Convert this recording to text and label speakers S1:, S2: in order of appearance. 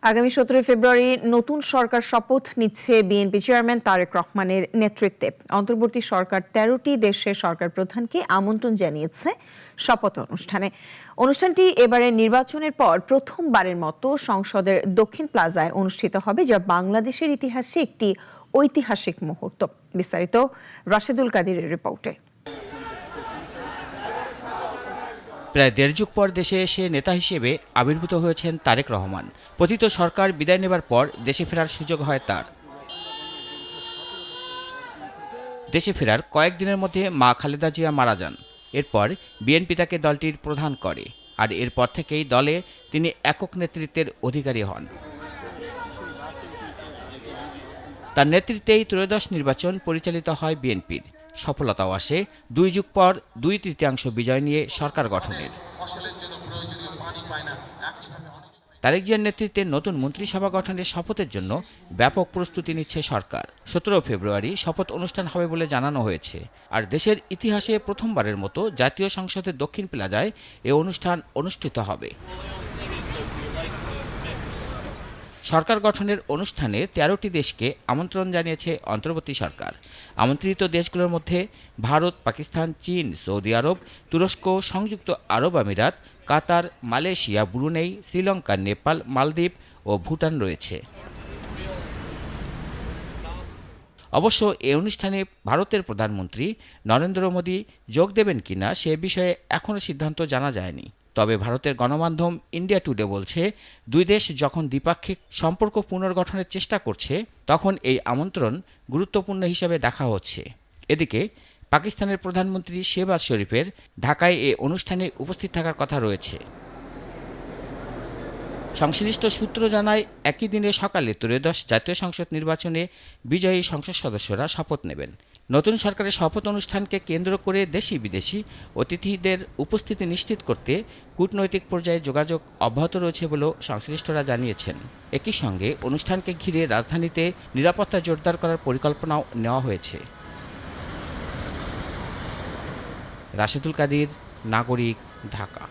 S1: আগামী 17 ফেব্রুয়ারি নতুন সরকার শপথ নিচ্ছে বিএনপি চেয়ারম্যান তারেক রহমানের নেতৃত্বে। অন্তর্বর্তী সরকার 13টি দেশের সরকার প্রধানকে আমন্ত্রণ জানিয়েছে শপথ অনুষ্ঠানে। অনুষ্ঠানটি এবারে নির্বাচনের পর প্রথমবারের মতো সংসদের দক্ষিণ প্লাজায় অনুষ্ঠিত হবে, যা বাংলাদেশের ইতিহাসে একটি ঐতিহাসিক মুহূর্ত। বিস্তারিত রাশেদুল কাদিরের রিপোর্টে।
S2: প্রায় দেড় যুগ পর দেশে এসে নেতা হিসেবে আবির্ভূত হয়েছেন তারেক রহমান। পতিত সরকার বিদায় নেবার পর দেশে ফেরার সুযোগ হয় তার। দেশে ফেরার কয়েকদিনের মধ্যে মা খালেদা জিয়া মারা যান। এরপর বিএনপি তাকে দলটির প্রধান করে, আর এরপর থেকেই দলে তিনি একক নেতৃত্বের অধিকারী হন। তার নেতৃত্বেই ত্রয়োদশ নির্বাচন পরিচালিত হয় বিএনপির। সফলতাও আসে 2 যুগ পর 2/3 বিজয় নিয়ে সরকার গঠনের। তারেক জিয়ার নেতৃত্বে নতুন মন্ত্রিসভা গঠনের শপথের জন্য ব্যাপক প্রস্তুতি নিচ্ছে সরকার। 17 ফেব্রুয়ারি শপথ অনুষ্ঠান হবে বলে জানানো হয়েছে। আর দেশের ইতিহাসে প্রথমবারের মতো জাতীয় সংসদের দক্ষিণ প্লাজায় এ অনুষ্ঠান অনুষ্ঠিত হবে। সরকার গঠনের অনুষ্ঠানে 13টি দেশকে আমন্ত্রণ জানিয়েছে অন্তর্বর্তী সরকার। আমন্ত্রিত দেশগুলোর মধ্যে ভারত, পাকিস্তান, চীন, সৌদি আরব, তুরস্ক, সংযুক্ত আরব আমিরাত, কাতার, মালয়েশিয়া, ব্রুনেই, শ্রীলঙ্কা, নেপাল, মালদ্বীপ ও ভুটান রয়েছে। অবশ্য এ অনুষ্ঠানে ভারতের প্রধানমন্ত্রী নরেন্দ্র মোদী যোগ দেবেন কিনা সে বিষয়ে এখনও সিদ্ধান্ত জানা যায়নি। তবে ভারতের গণমাধ্যম ইন্ডিয়া টুডে বলছে, দুই দেশ যখন দ্বিপাক্ষিক সম্পর্ক পুনর্গঠনের চেষ্টা করছে, তখন এই আমন্ত্রণ গুরুত্বপূর্ণ হিসেবে দেখা হচ্ছে। এদিকে পাকিস্তানের প্রধানমন্ত্রী শেহবাজ শরীফের ঢাকায় এ অনুষ্ঠানে উপস্থিত থাকার কথা রয়েছে। সংশ্লিষ্ট সূত্র জানায়, একই দিনে সকালে ত্রয়োদশ জাতীয় সংসদ নির্বাচনে বিজয়ী সংসদ সদস্যরা শপথ নেবেন। নতুন সরকারের শপথ অনুষ্ঠানকে কেন্দ্র করে দেশি বিদেশি অতিথিদের উপস্থিতি নিশ্চিত করতে কূটনৈতিক পর্যায়ে যোগাযোগ অব্যাহত রয়েছে বলেও সংশ্লিষ্টরা জানিয়েছেন। একই সঙ্গে অনুষ্ঠানকে ঘিরে রাজধানীতে নিরাপত্তা জোরদার করার পরিকল্পনাও নেওয়া হয়েছে। রাশেদুল কাদির, নাগরিক, ঢাকা।